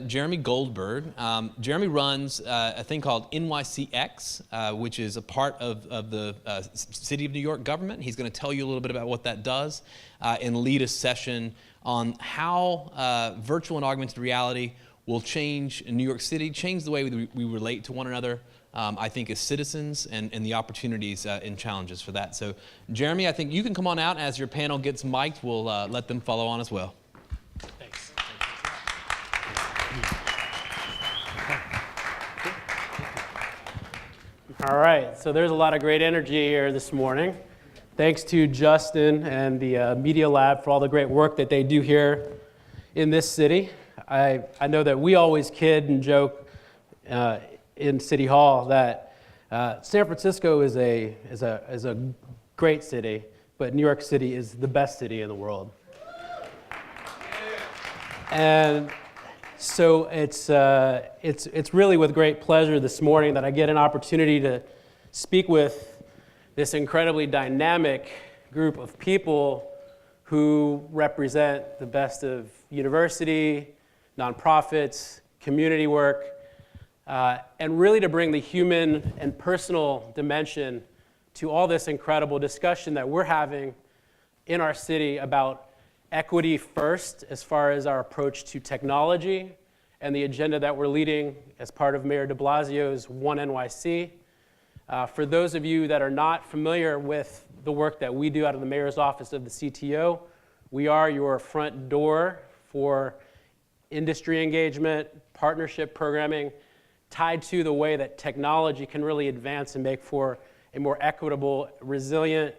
Jeremy Goldberg. Jeremy runs a thing called NYCX, which is a part of the City of New York government. He's going to tell you a little bit about what that does and lead a session on how virtual and augmented reality will change New York City, change the way we relate to one another, I think, as citizens, and the opportunities and challenges for that. So, Jeremy, I think you can come on out. As your panel gets mic'd, we'll let them follow on as well. Thanks. All right, so there's a lot of great energy here this morning. Thanks to Justin and the Media Lab for all the great work that they do here in this city. I know that we always kid and joke in City Hall that San Francisco is a great city, but New York City is the best city in the world. And so it's really with great pleasure this morning that I get an opportunity to speak with this incredibly dynamic group of people who represent the best of university, nonprofits, community work, and really to bring the human and personal dimension to all this incredible discussion that we're having in our city about equity first as far as our approach to technology and the agenda that we're leading as part of Mayor de Blasio's One NYC. For those of you that are not familiar with the work that we do out of the Mayor's Office of the CTO, we are your front door for industry engagement, partnership programming, tied to the way that technology can really advance and make for a more equitable, resilient,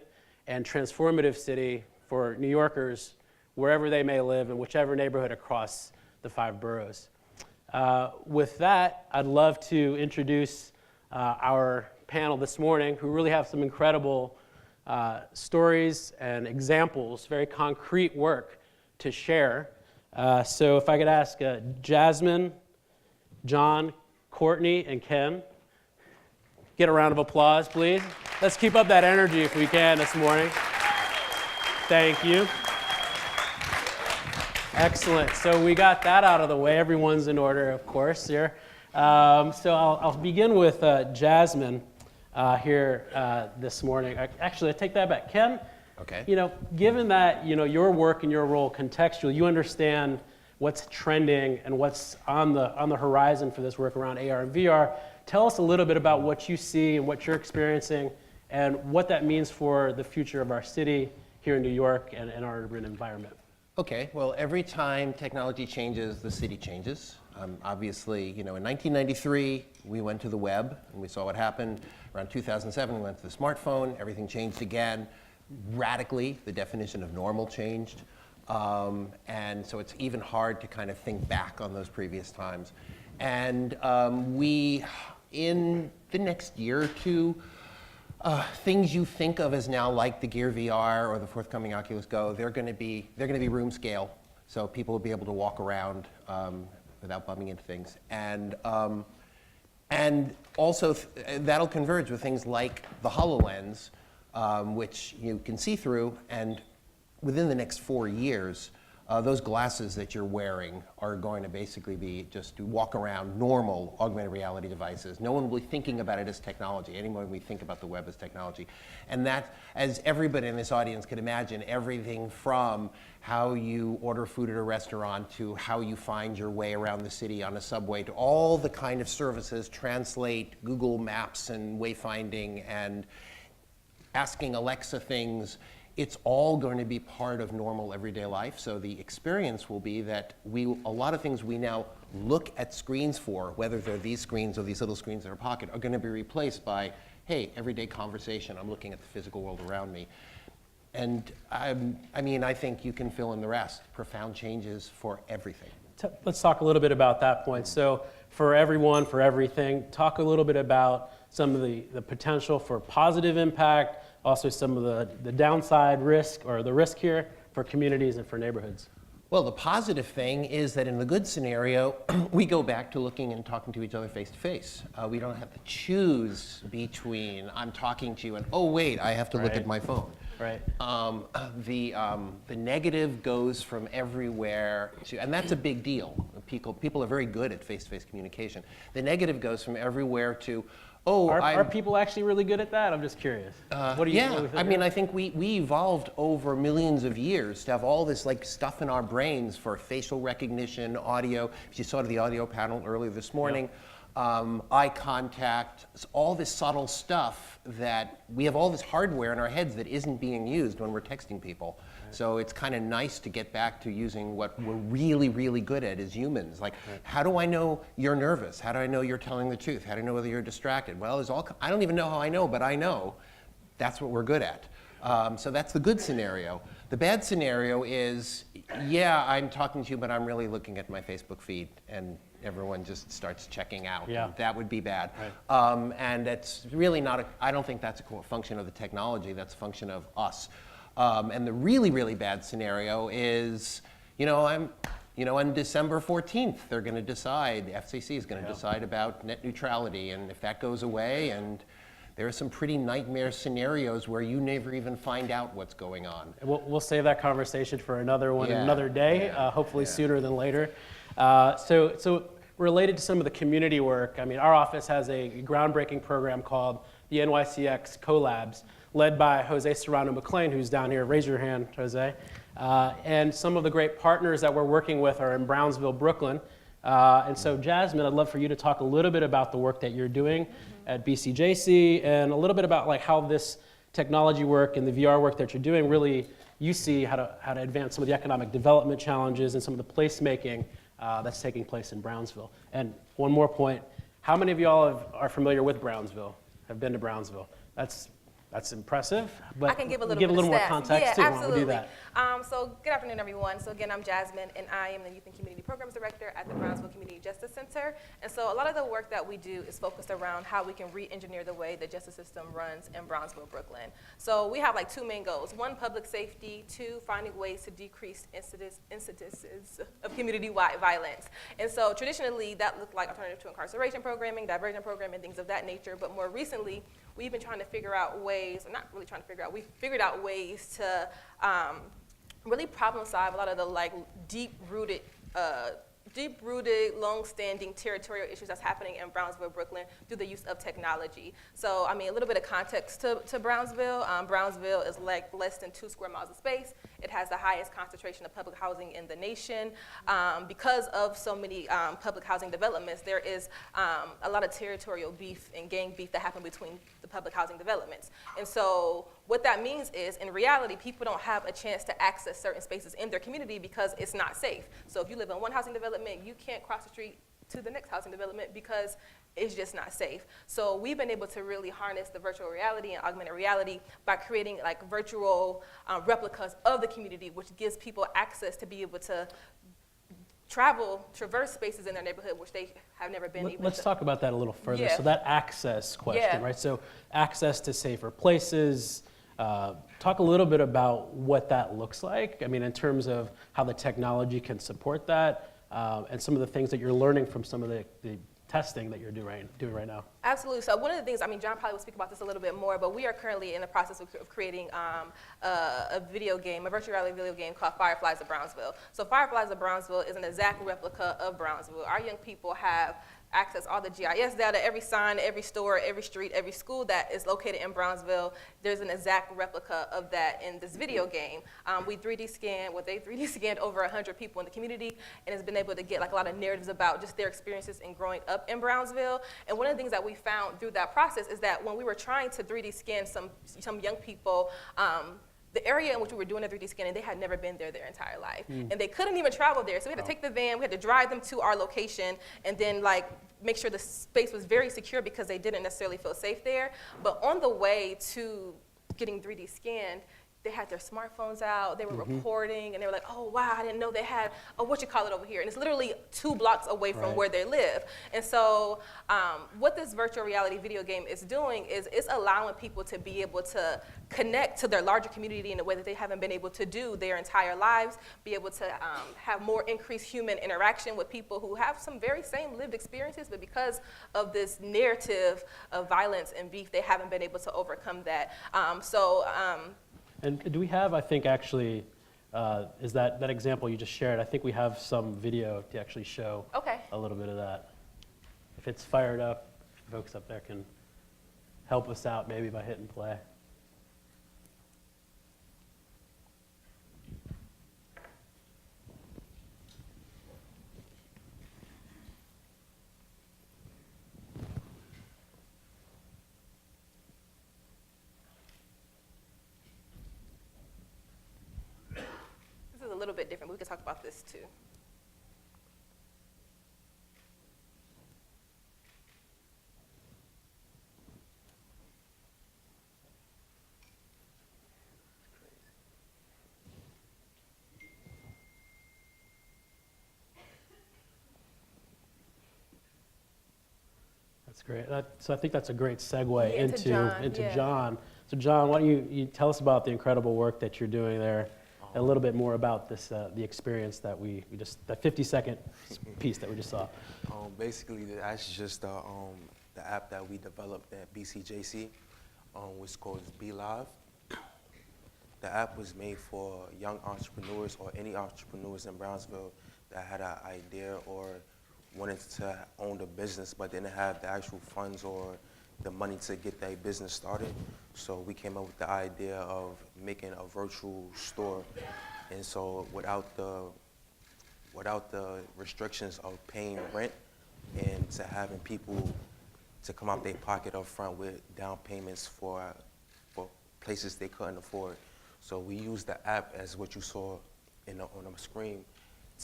and transformative city for New Yorkers, wherever they may live, in whichever neighborhood across the 5 boroughs. With that, I'd love to introduce our panel this morning, who really have some incredible stories and examples, very concrete work to share. So if I could ask Jasmine, John, Courtney, and Ken, get a round of applause, please. Let's keep up that energy if we can this morning. Thank you. Excellent. So we got that out of the way. Everyone's in order, of course, here. So I'll begin with Jasmine here this morning. Actually, I take that back. Ken, okay. Given that your work and your role contextual, you understand what's trending and what's on the horizon for this work around AR and VR. Tell us a little bit about what you see and what you're experiencing and what that means for the future of our city here in New York and our urban environment. Okay, well, every time technology changes, the city changes. Obviously, in 1993, we went to the web, and we saw what happened. Around 2007, we went to the smartphone. Everything changed again. Radically, the definition of normal changed. And so it's even hard to kind of think back on those previous times. And we, in the next year or two, things you think of as now like the Gear VR or the forthcoming Oculus Go, they're going to be room scale, so people will be able to walk around without bumping into things, and also that'll converge with things like the HoloLens, which you can see through, and within the next 4 years, those glasses that you're wearing are going to basically be just to walk around normal augmented reality devices. No one will be thinking about it as technology. Anyone we think about the web as technology. And that, as everybody in this audience can imagine, everything from how you order food at a restaurant to how you find your way around the city on a subway to all the kind of services, Translate, Google Maps and wayfinding and asking Alexa things, it's all going to be part of normal everyday life. So the experience will be that a lot of things we now look at screens for, whether they're these screens or these little screens in our pocket, are going to be replaced by, hey, everyday conversation. I'm looking at the physical world around me. And I think you can fill in the rest. Profound changes for everything. Let's talk a little bit about that point. So for everyone, for everything, talk a little bit about some of the potential for positive impact, also some of the downside risk or the risk here for communities and for neighborhoods. Well, the positive thing is that in the good scenario, we go back to looking and talking to each other face to face. We don't have to choose between I'm talking to you and, oh wait, I have to look at my phone. Right. The negative goes from everywhere to, and that's a big deal. People are very good at face-to-face communication. The negative goes from everywhere to, oh, Are people actually really good at that? I'm just curious. What do you yeah, think? I mean, I think we evolved over millions of years to have all this like stuff in our brains for facial recognition, audio. As you saw to the audio panel earlier this morning, eye contact, all this subtle stuff that we have all this hardware in our heads that isn't being used when we're texting people. So it's kind of nice to get back to using what we're really, really good at as humans. Like, how do I know you're nervous? How do I know you're telling the truth? How do I know whether you're distracted? Well, I don't even know how I know, but I know. That's what we're good at. So that's the good scenario. The bad scenario is, yeah, I'm talking to you, but I'm really looking at my Facebook feed, and everyone just starts checking out. Yeah. That would be bad. Right. And it's really not, I don't think that's a function of the technology, that's a function of us. And the really, really bad scenario is, on December 14th, they're going to decide, the FCC is going to decide about net neutrality. And if that goes away, and there are some pretty nightmare scenarios where you never even find out what's going on. We'll save that conversation for another one, Yeah. another day, Yeah. hopefully Yeah. sooner than later. So related to some of the community work, I mean, our office has a groundbreaking program called the NYCX Collabs, led by Jose Serrano McLean, who's down here. Raise your hand, Jose. And some of the great partners that we're working with are in Brownsville, Brooklyn. And so, Jasmine, I'd love for you to talk a little bit about the work that you're doing at BCJC and a little bit about like how this technology work and the VR work that you're doing really you see how to advance some of the economic development challenges and some of the placemaking that's taking place in Brownsville. And one more point, how many of y'all are familiar with Brownsville, have been to Brownsville? That's impressive, but I can give a little, more stats. context too. Yeah, Why don't we absolutely. do that? So good afternoon, everyone. So again, I'm Jasmine, and I am the Youth and Community Programs Director at the Brownsville Community Justice Center. And so a lot of the work that we do is focused around how we can re-engineer the way the justice system runs in Brownsville, Brooklyn. So we have like two main goals. One, public safety. Two, finding ways to decrease incidences of community-wide violence. And so traditionally, that looked like alternative to incarceration programming, diversion programming, things of that nature. But more recently, we've been trying to figure out ways, or not really trying to figure out, we've figured out ways to really problem solve a lot of the like deep-rooted, long-standing territorial issues that's happening in Brownsville, Brooklyn through the use of technology. So, I mean, a little bit of context to Brownsville. Brownsville is like less than 2 square miles of space. It has the highest concentration of public housing in the nation. Because of so many public housing developments, there is a lot of territorial beef and gang beef that happen between the public housing developments. And so what that means is, in reality, people don't have a chance to access certain spaces in their community because it's not safe. So if you live in one housing development, you can't cross the street to the next housing development because it's just not safe. So we've been able to really harness the virtual reality and augmented reality by creating like virtual replicas of the community, which gives people access to be able to traverse spaces in their neighborhood which they have never been able to. Let's talk about that a little further. Yeah. So that access question, Yeah. right? So access to safer places. Talk a little bit about what that looks like. I mean, in terms of how the technology can support that, and some of the things that you're learning from some of the testing that you're doing right now. Absolutely. So one of the things, I mean, John probably will speak about this a little bit more, but we are currently in the process of creating a video game, a virtual reality video game called Fireflies of Brownsville. So Fireflies of Brownsville is an exact replica of Brownsville. Our young people have access all the GIS data, every sign, every store, every street, every school that is located in Brownsville. There's an exact replica of that in this video game. They 3D scanned over 100 people in the community and has been able to get like a lot of narratives about just their experiences in growing up in Brownsville. And one of the things that we found through that process is that when we were trying to 3D scan some young people, the area in which we were doing the 3D scanning, they had never been there their entire life. And they couldn't even travel there. So we had to take the van, we had to drive them to our location, and then like make sure the space was very secure because they didn't necessarily feel safe there. But on the way to getting 3D scanned, they had their smartphones out, they were recording, and they were like, oh wow, I didn't know they had a over here. And it's literally 2 blocks away from where they live. And so what this virtual reality video game is doing is it's allowing people to be able to connect to their larger community in a way that they haven't been able to do their entire lives, be able to have more increased human interaction with people who have some very same lived experiences, but because of this narrative of violence and beef, they haven't been able to overcome that. And do we have, I think actually, is that example you just shared, I think we have some video to actually show Okay. a little bit of that. If it's fired up, folks up there can help us out maybe by hitting play. This is a little bit different, but we could talk about this too. That's great. So I think that's a great segue Yeah, into John, yeah. John. So John, why don't you tell us about the incredible work that you're doing there, a little bit more about this, the experience that we just, that 50-second piece that we just saw. Basically, that's just the app that we developed at BCJC, which is called BeLive. The app was made for young entrepreneurs or any entrepreneurs in Brownsville that had an idea or wanted to own a business but didn't have the actual funds or the money to get their business started. So we came up with the idea of making a virtual store. And so without the restrictions of paying rent and to having people to come out their pocket up front with down payments for places they couldn't afford. So we used the app as what you saw on the screen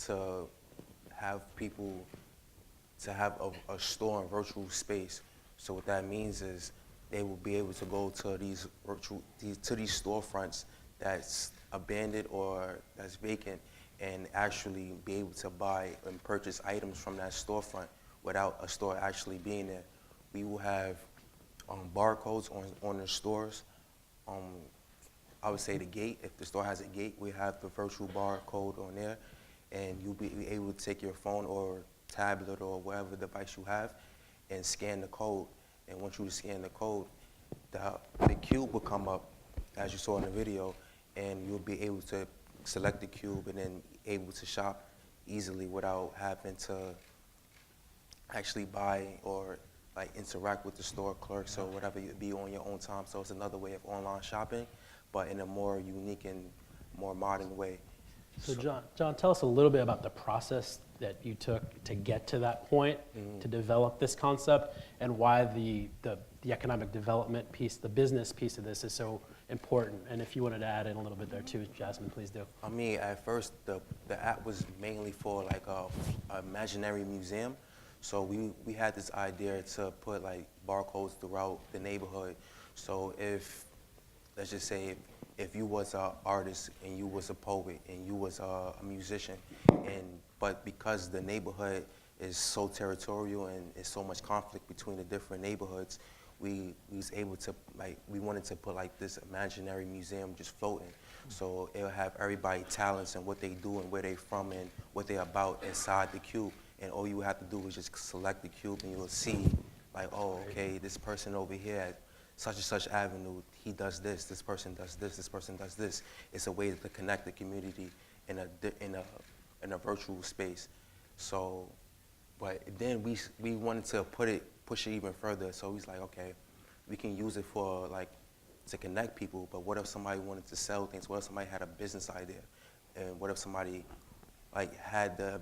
to have people to have a store in virtual space. So what that means is they will be able to go to these storefronts that's abandoned or that's vacant and actually be able to buy and purchase items from that storefront without a store actually being there. We will have barcodes on the stores. I would say the gate, if the store has a gate, we have the virtual barcode on there, and you'll be able to take your phone or tablet or whatever device you have and scan the code. And once you scan the code, the cube will come up, as you saw in the video, and you'll be able to select the cube and then able to shop easily without having to actually buy or like interact with the store clerks or whatever, you'd be on your own time. So it's another way of online shopping, but in a more unique and more modern way. So John, tell us a little bit about the process that you took to get to that point, to develop this concept, and why the economic development piece, the business piece of this is so important. And if you wanted to add in a little bit there too, Jasmine, please do. I mean, at first, the app was mainly for like a imaginary museum. So we had this idea to put like barcodes throughout the neighborhood. So if, let's just say, if you was an artist and you was a poet and you was a musician, but because the neighborhood is so territorial and there's so much conflict between the different neighborhoods, we was able to, like, we wanted to put like this imaginary museum just floating. So it'll have everybody talents and what they do and where they from and what they're about inside the cube. And all you have to do is just select the cube and you'll see like, oh, okay, this person over here at such and such avenue, he does this person does this person does this. It's a way to connect the community in a virtual space. So, but then we wanted to push it even further. So he's like, okay, we can use it for like, to connect people, but what if somebody wanted to sell things? What if somebody had a business idea? And what if somebody like had the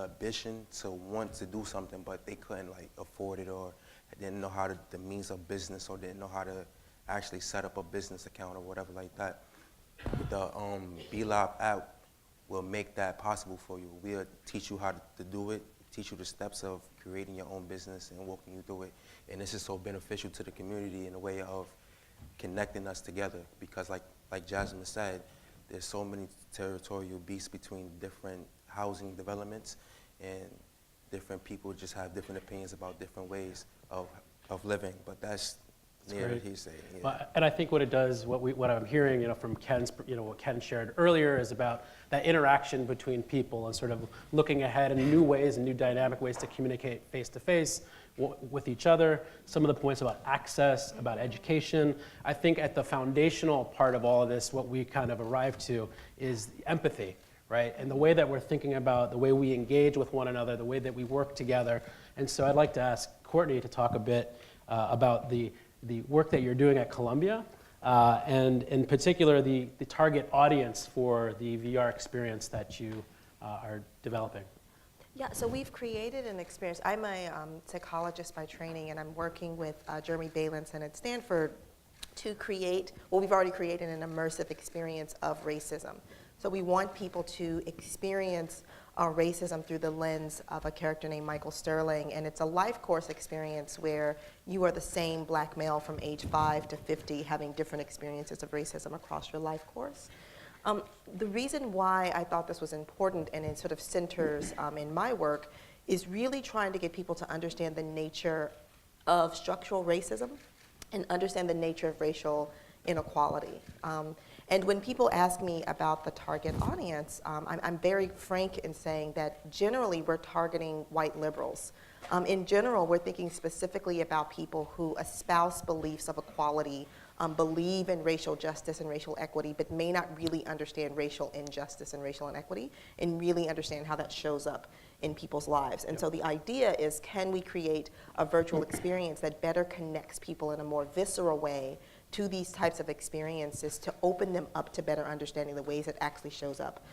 ambition to want to do something, but they couldn't like afford it or didn't know how the means of business or didn't know how to actually set up a business account or whatever like that. The BeLive app will make that possible for you. We'll teach you how to do it, teach you the steps of creating your own business and walking you through it. And this is so beneficial to the community in a way of connecting us together because like Jasmine said, there's so many territorial beasts between different housing developments and different people just have different opinions about different ways of living. But that's Yeah, great. he's saying. Yeah. Well, and I think what it does, what I'm hearing, from Ken's, what Ken shared earlier is about that interaction between people and sort of looking ahead in new ways and new dynamic ways to communicate face to face with each other. Some of the points about access, about education. I think at the foundational part of all of this, what we kind of arrived to is empathy, right? And the way that we're thinking about the way we engage with one another, the way that we work together. And so I'd like to ask Courtney to talk a bit about the work that you're doing at Columbia, and in particular, the target audience for the VR experience that you are developing. Yeah, so we've created an experience. I'm a psychologist by training, and I'm working with Jeremy Bailenson at Stanford to create, well, we've already created an immersive experience of racism. So we want people to experience racism through the lens of a character named Michael Sterling, and it's a life course experience where you are the same black male from age 5 to 50 having different experiences of racism across your life course. The reason why I thought this was important and it sort of centers in my work is really trying to get people to understand the nature of structural racism and understand the nature of racial inequality. And when people ask me about the target audience, I'm very frank in saying that generally we're targeting white liberals. In general, we're thinking specifically about people who espouse beliefs of equality, believe in racial justice and racial equity, but may not really understand racial injustice and racial inequity, and really understand how that shows up in people's lives. And so the idea is, can we create a virtual experience that better connects people in a more visceral way to these types of experiences to open them up to better understanding the ways it actually shows up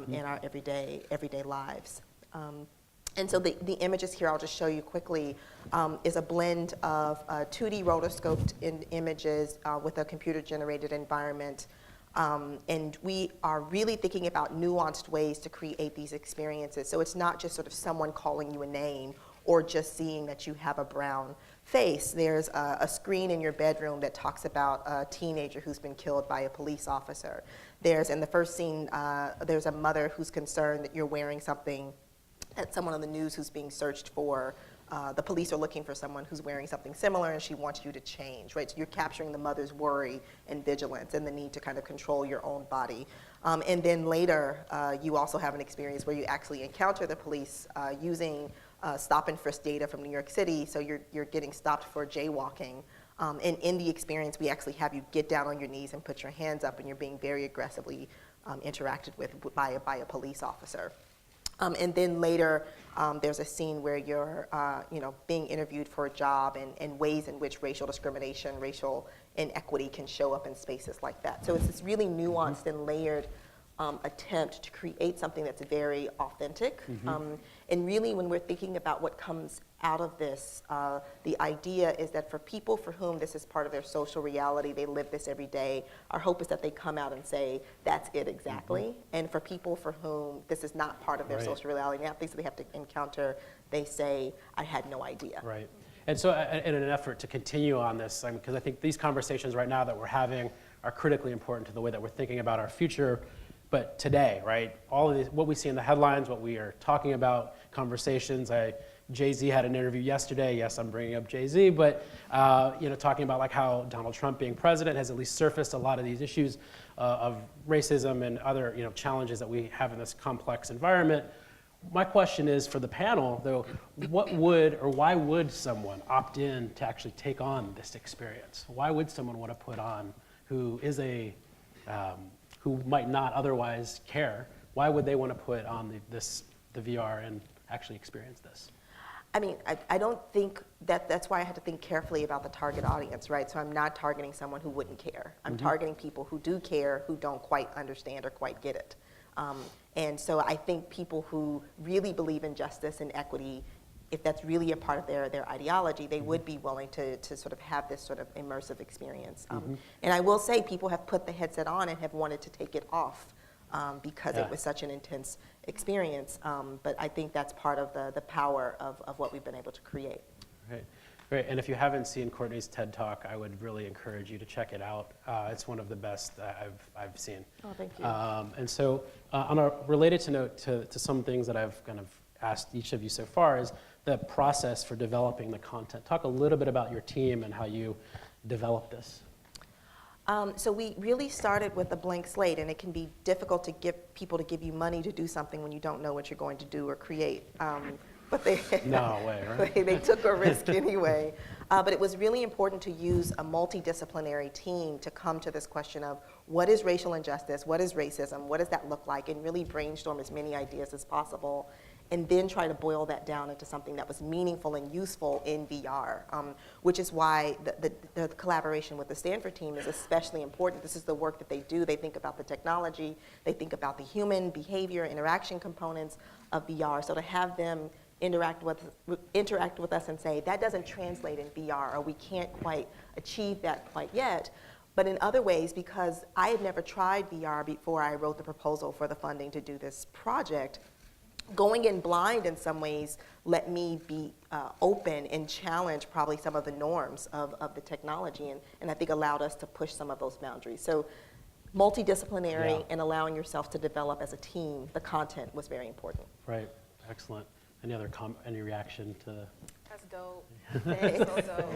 in our everyday lives. And so the images here, I'll just show you quickly, is a blend of 2D rotoscoped images with a computer-generated environment. And we are really thinking about nuanced ways to create these experiences. So it's not just sort of someone calling you a name or just seeing that you have a brown face. There's a screen in your bedroom that talks about a teenager who's been killed by a police officer. There's, in the first scene, there's a mother who's concerned that you're wearing something that someone on the news who's being searched for. The police are looking for someone who's wearing something similar, and she wants you to change, right? So you're capturing the mother's worry and vigilance and the need to kind of control your own body. And then later, you also have an experience where you actually encounter the police using stop and frisk data from New York City, so you're getting stopped for jaywalking. And in the experience, we actually have you get down on your knees and put your hands up, and you're being very aggressively interacted with by a police officer. And then later, there's a scene where you're being interviewed for a job and ways in which racial discrimination, racial inequity can show up in spaces like that. So it's this really nuanced and layered attempt to create something that's very authentic. And really, when we're thinking about what comes out of this, the idea is that for people for whom this is part of their social reality, they live this every day, our hope is that they come out and say, that's it exactly. And for people for whom this is not part of their social reality, not things that they have to encounter, they say, I had no idea. Right. And so in an effort to continue on this, because I think these conversations right now that we're having are critically important to the way that we're thinking about our future. But today, right, all of this, what we see in the headlines, what we are talking about, conversations. Jay-Z had an interview yesterday. Yes, I'm bringing up Jay-Z, but talking about like how Donald Trump being president has at least surfaced a lot of these issues of racism and other challenges that we have in this complex environment. My question is for the panel, though, what would or why would someone opt in to actually take on this experience? Why would someone want to put on who is who might not otherwise care? Why would they want to put on the VR and actually experience this? I mean, I don't think that's why I had to think carefully about the target audience, right? So I'm not targeting someone who wouldn't care. I'm targeting people who do care, who don't quite understand or quite get it. And so I think people who really believe in justice and equity, if that's really a part of their ideology, they would be willing to sort of have this sort of immersive experience. And I will say people have put the headset on and have wanted to take it off because it was such an intense experience. But I think that's part of the power of what we've been able to create. Right. Great. And if you haven't seen Courtney's TED Talk, I would really encourage you to check it out. It's one of the best I've seen. Oh, thank you. And so on a related note to some things that I've kind of asked each of you so far is the process for developing the content. Talk a little bit about your team and how you develop this? So we really started with a blank slate, and it can be difficult to get people to give you money to do something when you don't know what you're going to do or create. But they, No way, right? they took a risk anyway. But it was really important to use a multidisciplinary team to come to this question of what is racial injustice, what is racism, what does that look like, and really brainstorm as many ideas as possible, and then try to boil that down into something that was meaningful and useful in VR, which is why the collaboration with the Stanford team is especially important. This is the work that they do. They think about the technology, they think about the human behavior, interaction components of VR. So to have them interact with us and say, that doesn't translate in VR, or we can't quite achieve that quite yet. But in other ways, because I had never tried VR before I wrote the proposal for the funding to do this project, going in blind in some ways let me be open and challenge probably some of the norms of the technology, and I think allowed us to push some of those boundaries. So multidisciplinary Yeah. and allowing yourself to develop as a team, the content was very important. Right, excellent. Any reaction to? That's dope. Thanks. So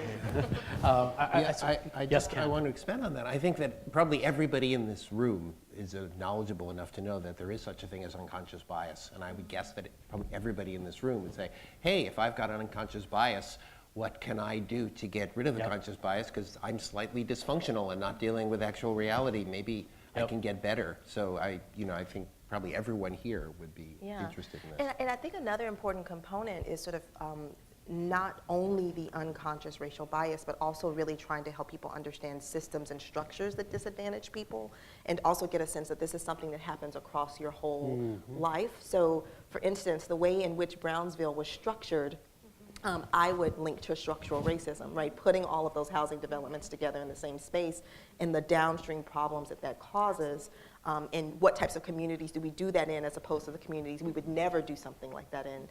dope. Ken. want to expand on that. I think that probably everybody in this room is knowledgeable enough to know that there is such a thing as unconscious bias. And I would guess that probably everybody in this room would say, hey, if I've got an unconscious bias, what can I do to get rid of the Yep. conscious bias? Because I'm slightly dysfunctional and not dealing with actual reality. Maybe I Yep. can get better. So I think probably everyone here would be interested in this. And I think another important component is sort of not only the unconscious racial bias, but also really trying to help people understand systems and structures that disadvantage people, and also get a sense that this is something that happens across your whole life. So, for instance, the way in which Brownsville was structured, I would link to structural racism, right? Putting all of those housing developments together in the same space and the downstream problems that causes, and what types of communities do we do that in as opposed to the communities we would never do something like that in,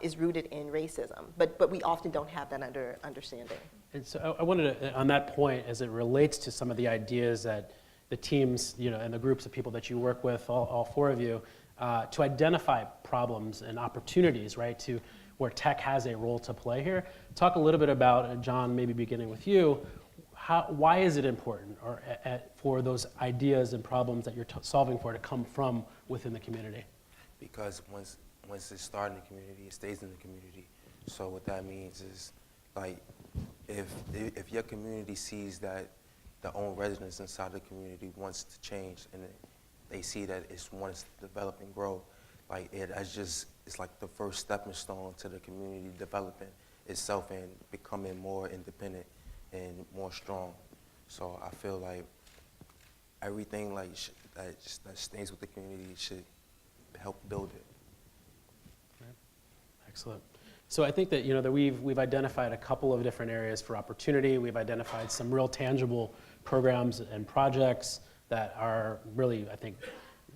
is rooted in racism. But we often don't have that understanding. And so I wanted to, on that point, as it relates to some of the ideas that the teams, and the groups of people that you work with, all four of you, to identify problems and opportunities, right, to where tech has a role to play here. Talk a little bit about, John, maybe beginning with you, why is it important for those ideas and problems that you're solving for to come from within the community? Because once it starts in the community, it stays in the community. So what that means is, like, if your community sees that the own residents inside the community wants to change, and they see that it wants to develop and grow, like it's like the first stepping stone to the community developing itself and becoming more independent and more strong. So I feel like everything that stays with the community should help build it. Excellent. So I think that that we've identified a couple of different areas for opportunity. We've identified some real tangible programs and projects that are really, I think,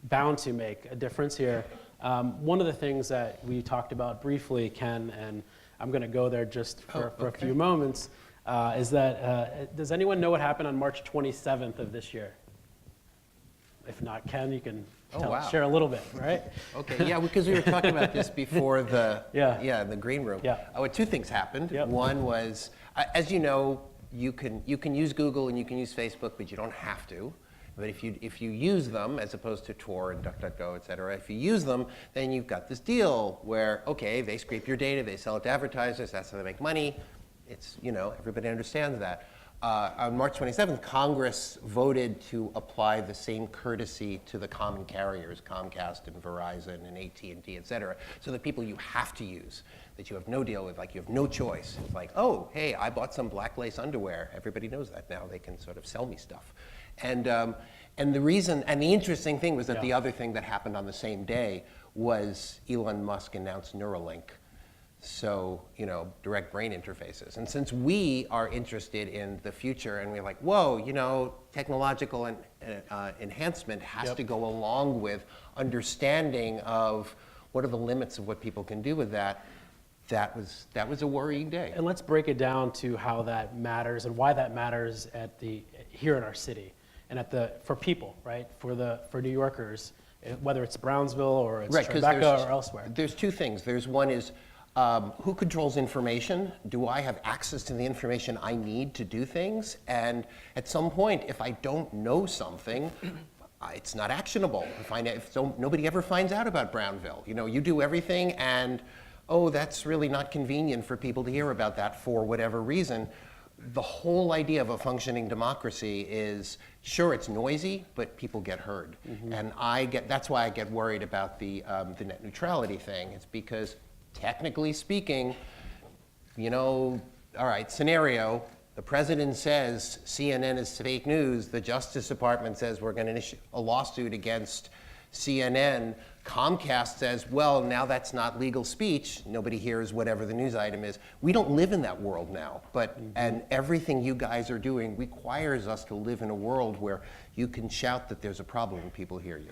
bound to make a difference here. One of the things that we talked about briefly, Ken, and I'm going to go there just for a few moments, is that does anyone know what happened on March 27th of this year? If not, Ken, you can share a little bit, right? Okay, yeah, because we were talking about this before the Yeah. the green room. Yeah. Two things happened. Yep. One was, as you know, you can use Google and you can use Facebook, but you don't have to. But if you use them, as opposed to Tor and DuckDuckGo, et cetera, if you use them, then you've got this deal where, okay, they scrape your data, they sell it to advertisers, that's how they make money. It's, everybody understands that. On March 27th, Congress voted to apply the same courtesy to the common carriers, Comcast and Verizon and AT&T, et cetera. So the people you have to use, that you have no deal with, like you have no choice. It's like, oh, hey, I bought some black lace underwear. Everybody knows that now. They can sort of sell me stuff. And the reason, and the interesting thing was that the other thing that happened on the same day was Elon Musk announced Neuralink. So, direct brain interfaces. And since we are interested in the future and we're like, whoa, technological enhancement has to go along with understanding of what are the limits of what people can do with that, that was a worrying day. And let's break it down to how that matters and why that matters here in our city and for people, right? For New Yorkers, whether it's Brownsville or it's Tribeca or elsewhere. There's two things. There's one is Who controls information? Do I have access to the information I need to do things? And at some point, if I don't know something, it's not actionable. Nobody ever finds out about Brownville. You know, you do everything and, oh, that's really not convenient for people to hear about that for whatever reason. The whole idea of a functioning democracy is, sure, it's noisy, but people get heard. And that's why I get worried about the net neutrality thing. It's because, technically speaking, you know, all right, scenario, the president says CNN is fake news, the Justice Department says we're going to issue a lawsuit against CNN, Comcast says, well, now that's not legal speech, nobody hears whatever the news item is. We don't live in that world now, and everything you guys are doing requires us to live in a world where you can shout that there's a problem and people hear you.